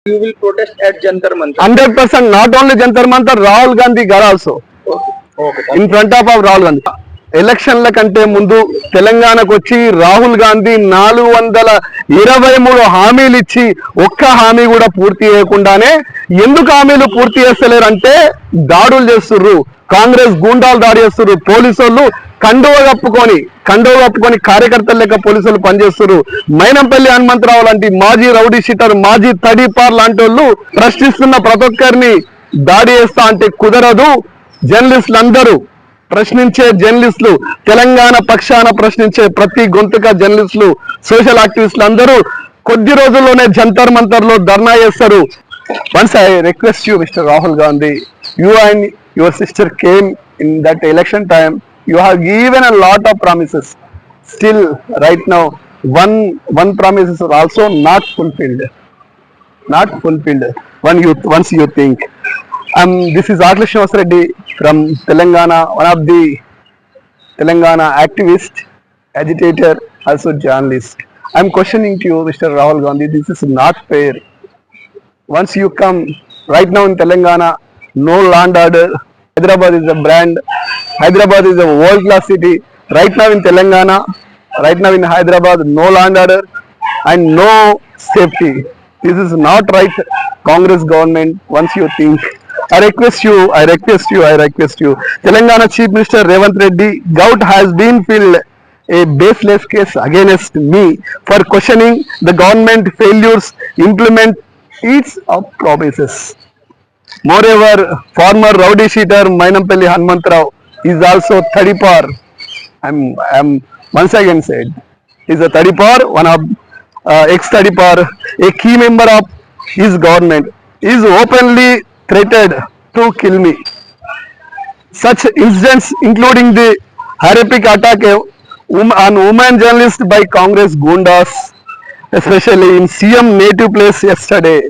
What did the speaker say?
You will protest at Jantar Mantar. 100%. Not only Jantar Mantar, Rahul Gandhi got also. Okay. In front of Rahul Gandhi. ఎలక్షన్ల కంటే ముందు తెలంగాణకు వచ్చి రాహుల్ గాంధీ 423 హామీలు ఇచ్చి ఒక్క హామీ కూడా పూర్తి చేయకుండానే ఎందుకు హామీలు పూర్తి చేస్తలేరంటే దాడులు చేస్తుర్రు, కాంగ్రెస్ గూండాలు దాడి చేస్తుర్రు, పోలీసులు కండువ కప్పుకొని కార్యకర్తల లెక్క పోలీసులు పనిచేస్తున్నారు. మైనంపల్లి హనుమంతరావు లాంటి మాజీ రౌడీ షీటర్, మాజీ తడిపార్ లాంటి వాళ్ళు ప్రశ్నిస్తున్న ప్రతి ఒక్కరిని దాడి చేస్తా అంటే కుదరదు. జర్నలిస్టులు అందరూ ప్రశ్నించే జర్నలిస్టులు, తెలంగాణ పక్షాన ప్రశ్నించే ప్రతి గొంతుక జర్నలిస్టులు, సోషల్ యాక్టివిస్టులు అందరూ కొద్ది రోజుల్లోనే జంతర్ మంతర్ లో ధర్నా చేస్తారు. Once I request you mister Rahul Gandhi, you and your sister came in that election time. You have given a lot of promises. Still, right now, one promise is also not fulfilled. Once you think. This is Akhilesh Srinivas Reddy from Telangana, one of the Telangana activist, agitator, also journalist. I'm questioning to you, Mr. Rahul Gandhi. This is not fair. Once you come right now in Telangana, no land order. Hyderabad is a brand. Hyderabad is a world-class city. Right now in Telangana, right now in Hyderabad, no land order and no safety. This is not right, Congress government. Once you think, I request you. Telangana Chief Minister Revanth Reddy, gout has been filled a baseless case against me for questioning the government failures implement its promises. Moreover, former rowdy sheeter Maynampalli Hanumantarao is also Thadipar. I'm once again said, is a Thadipar, one of ex-Thadipar, a key member of his government, is openly threatened to kill me. Such incidents, including the horrific attack on woman journalist by Congress Gundas, especially in CM native place yesterday,